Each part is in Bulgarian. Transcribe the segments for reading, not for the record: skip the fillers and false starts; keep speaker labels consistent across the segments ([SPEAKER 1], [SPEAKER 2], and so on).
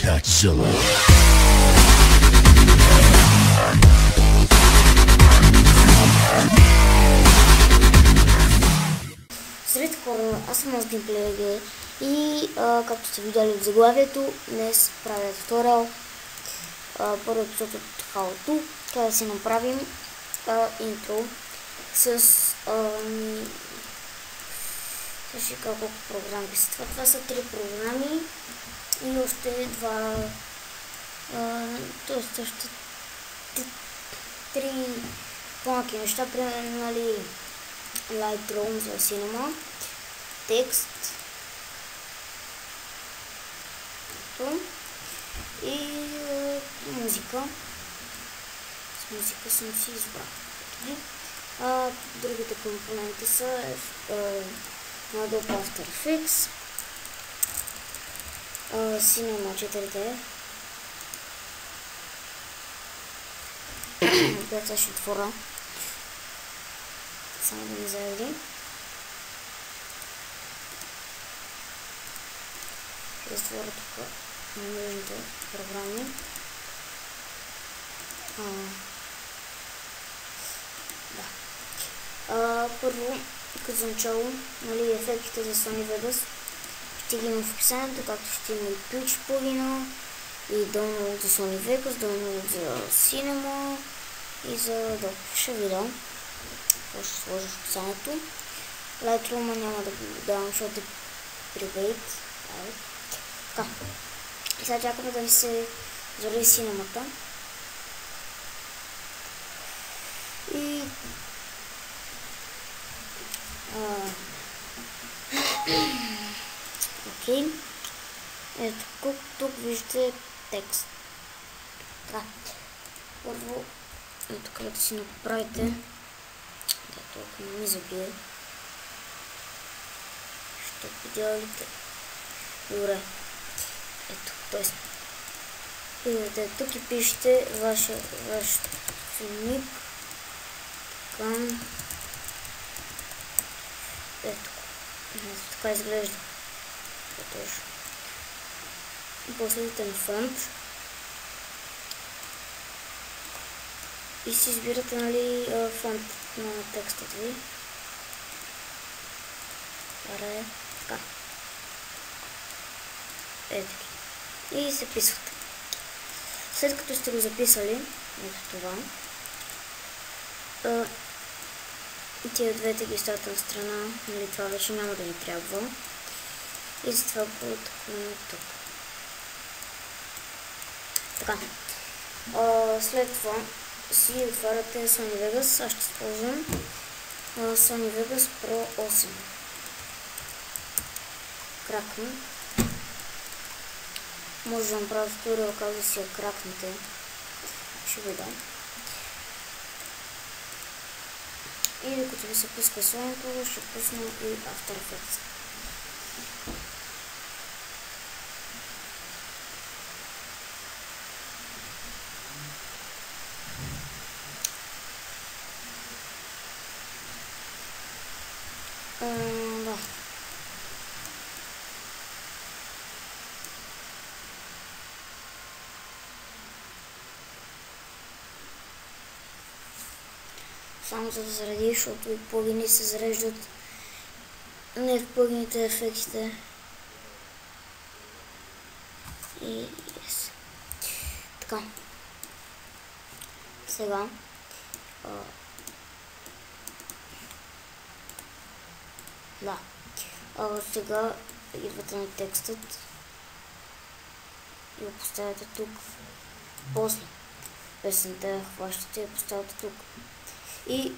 [SPEAKER 1] Godzilla.
[SPEAKER 2] Здравейте хора, аз съм Gameplay и както сте видяли в заглавието, днес правя туториал. Първи епизод от How To, къде си направим интро с колко програми са. Това са 3 програми и още два, т.е. още 3 по-малки неща, примерно, нали, Lightroom за Cinema, текст и музика. С музика съм си избрал. Другите компоненти са Adobe After Effects, Cinema 4D, която ще отворя. Само да ми заведи. Ще затворя тук на нужните програми. Първо, като за начало, нали, ефектите за Sony Vegas ще ги има в описанието, както ще има и Twitch плагина, и download за Sony Vegas, download за Cinema и за Adobe. Ще ви дам. Ще сложа в описанието. Lightroom няма да го давам, защото е прибейт. Така. И сега чакаме да ви се заради синемата. И окей. Ето тук виждате текст. Така. Първо, ето където си направите. Да, толкова не ми забие. Ще видялите. Добре. Ето, т.е. идете тук и пишете вашето ник към... Ето, така изглежда. Точно. И после идете на фонд. И си избирате, нали, фонд на текстът ви. Аре, така. Ето. И записвате. След като сте го записали, ето това, тия двете ги оставате на страна, нали, това вече няма да ни трябва. И затова го отклоним тук. Така. След това си отваряте Sony Vegas. Аз ще използвам Sony Vegas Pro 8. Кракна. Може да направя туториал как да си я кракнете. Ще ви дам. И докато ви се пуска слайдото, ще пусна и After Effects. Да. Само за да заради, защото и плагини се зареждат не в плагините ефектите. И yes. Така. Сега сега идвате на текстът и го поставяте тук. После песента хващате и я поставяте тук. И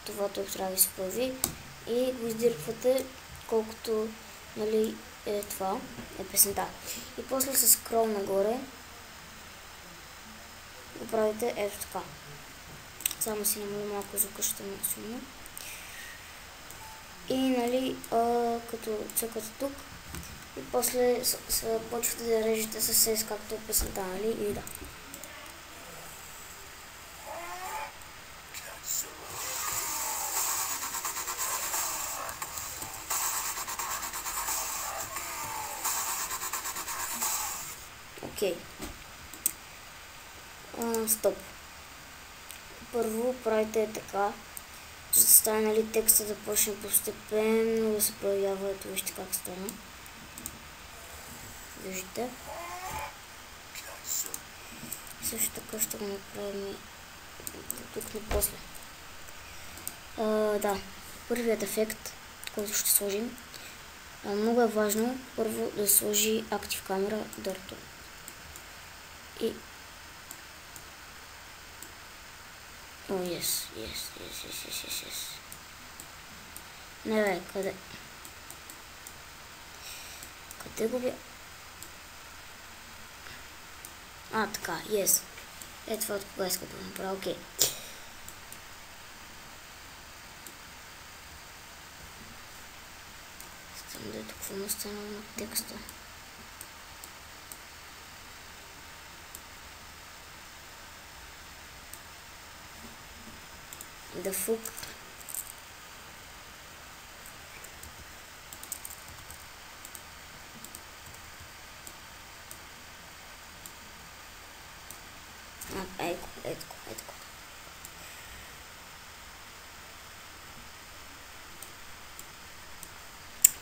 [SPEAKER 2] това тук трябва да се появи и го издирквате колкото, нали, е това, е песента. И после с скрол нагоре го правите ето така. Само си намаля малко звука, ще максимум. И, нали, като цъкате тук и после почвате да режете със сес, както е песента, нали, и да. Окей. Стоп. Първо правите така, за да стане, нали, текста да почне постепенно да се появява. Ето вижте как стана. Виждате. Също така ще го направим тук на после. Да, първият ефект, който ще сложим, много е важно първо да сложи Active Camera Dirt. И yes. Не бе, къде? Къде го бе? Така, yes. Това от кога иска да го направя, окей. Стам да е тук на стана на текста. Да фук. Ето.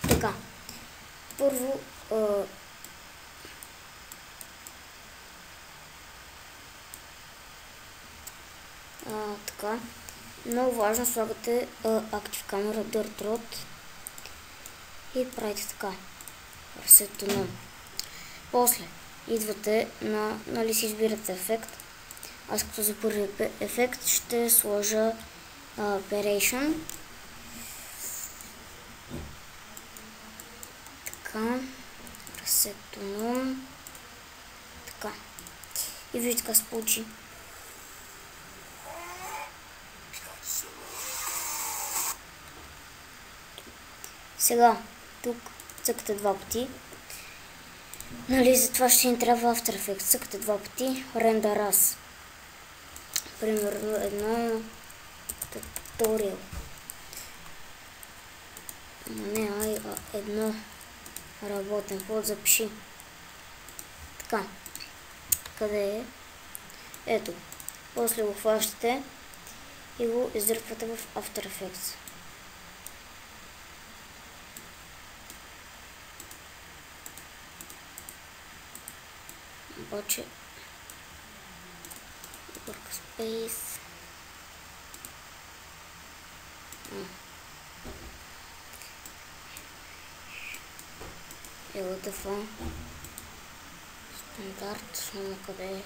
[SPEAKER 2] Така. Първо така. Много важно, слагате Active Camera Dirt Rod и правите така. Reset. После идвате на, нали си избирате ефект. Аз като за първи ефект ще сложа Operation. Така. Reset. Така. И вижте как се получи. Сега, тук цъкате два пъти. Нали, за това ще ни трябва After Effects. Цъкате два пъти. Render As. Примерно едно туториал. Не, едно работен код, запиши. Така. Къде е? Ето. После го хващате и го издърпвате в After Effects. Обаче Workspace. LTF. Стандарт. Няма къде е.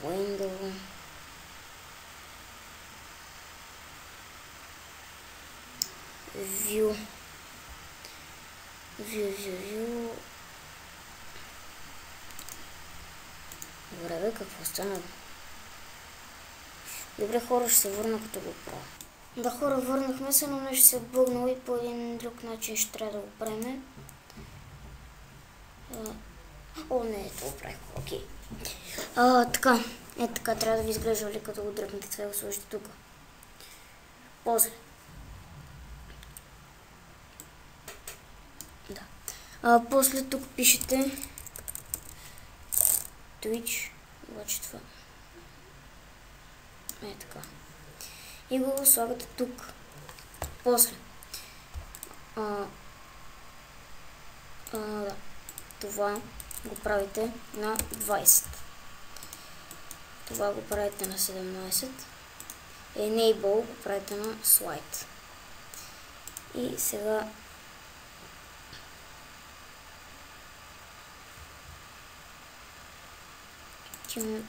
[SPEAKER 2] Window. View. Добре, бе, какво стана? Добре, хора, ще се върна като го правя. Да, хора, върнахме се, но нещо се бъгнало и по един друг начин ще трябва да го правим. Не, това го правих. Окей. Така. Така трябва да ви изглежда ли като го дръпнете, това го сложите тук. После. Да. После тук пишете Twitch, обаче това. Така. И го слагате тук. После. Да. Това го правите на 20. Това го правите на 17. Enable го правите на Slide. И сега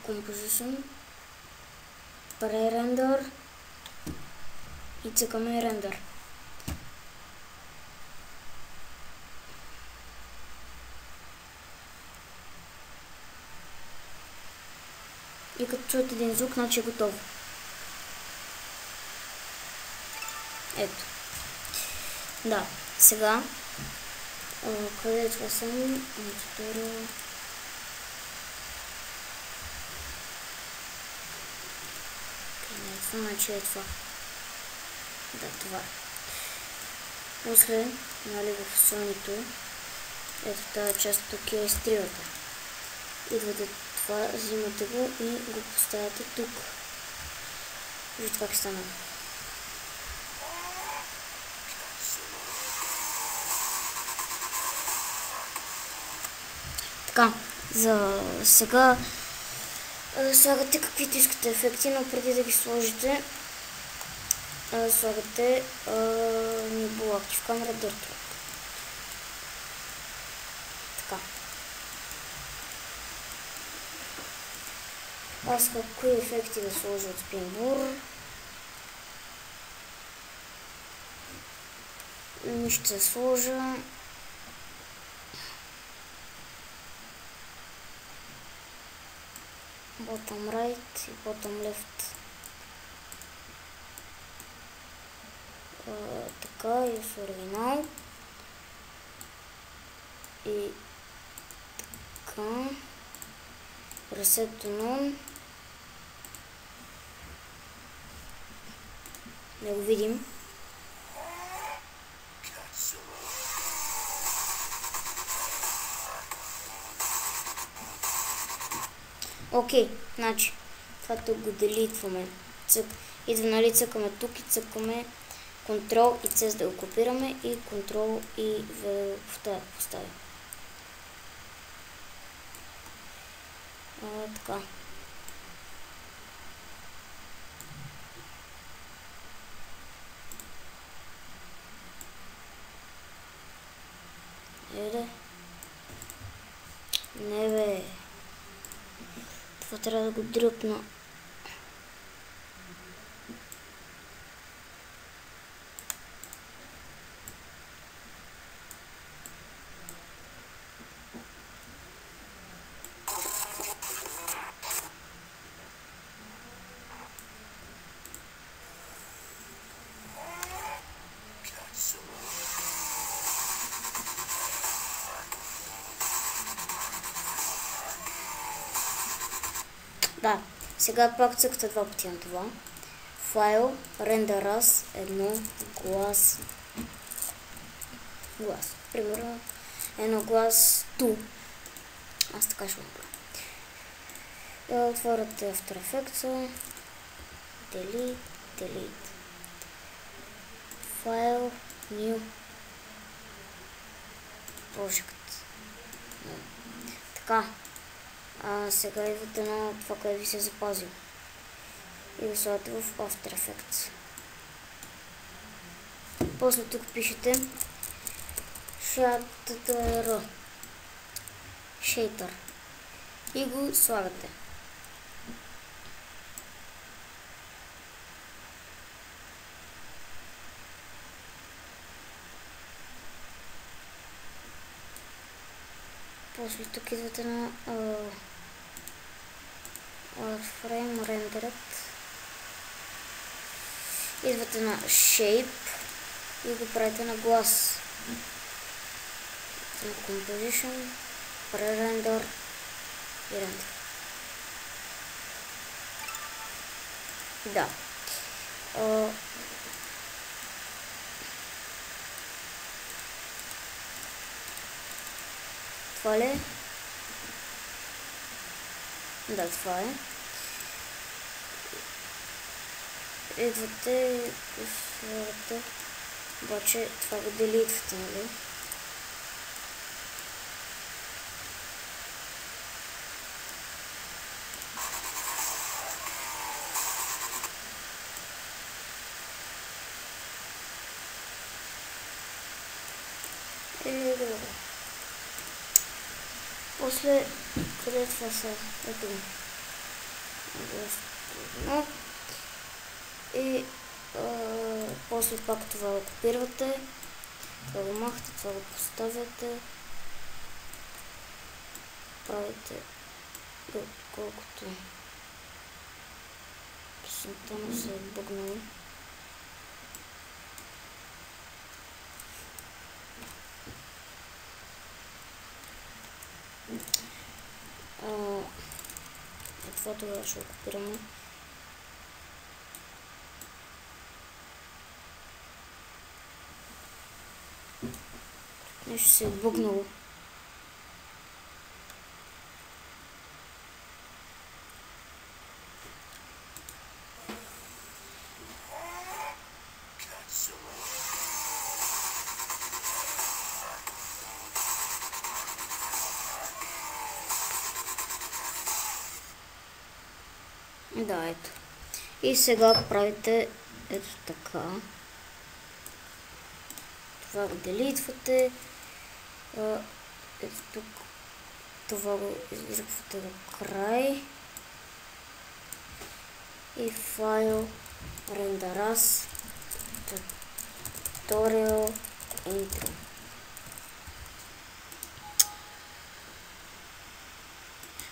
[SPEAKER 2] Composition, Pre-Render и цъкаме Render. И като чуете един звук, значи е готово. Ето. Да, сега къде е това само? Туториал. Значи е това. Да, това. После, нали, в Sony-то, ето тази част тук я изтривате. Идвате това, взимате го и го поставяте тук. Вижте как стана. Така, за сега слагате каквито искате ефекти, но преди да ги сложите, слагате Nibble Active Camera Dirt Track. Така. Аз какви ефекти да сложа от Spinbur? Ще сложа bottom right и bottom left. Така и с оригинал. И така. Reset to none. Да го видим. Окей, значи, това тук го делитваме. Идва, нали, цъкаме тук и цъкаме Ctrl и C да го копираме и Ctrl и V да поставя. Така. Не бе. Това трябва да го дръпна. Да, сега пак цъкта два пъти на това. Файл, Render As, едно глас. Примерно, едно глас ту. Аз така ще го направя. Отворите After Effects. Delete. Файл, New Project. Така. Сега идвате на това, което ви се е запазил. И го слагате в After Effects. После тук пишете Shader. И го слагате. После тук идвате на Frame Rendered. Идвате на Shape и го правите на глас. На Composition, Pre-Render и Render. Да. Това ли е? Да, това е. Идвате и слагате, обаче това го делитвате, нали? Добре. После, къде това са? Ето го. И после пак това го копирате, това го махате, това го поставяте, правите колкото песента му се е бъгнала. Това тогава ще го копираме. Нещо се е бъгнало. Да, ето. И сега правите ето така. Това го делитвате. Ето тук. Това го изръпвате до край. И файл renderas tutorial intro.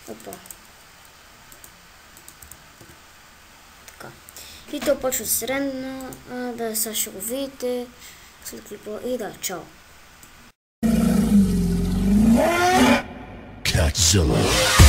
[SPEAKER 2] Опа. Така. И то почва средно. Да, сега ще го видите. След клипа. И да, чао.
[SPEAKER 1] Catzilla.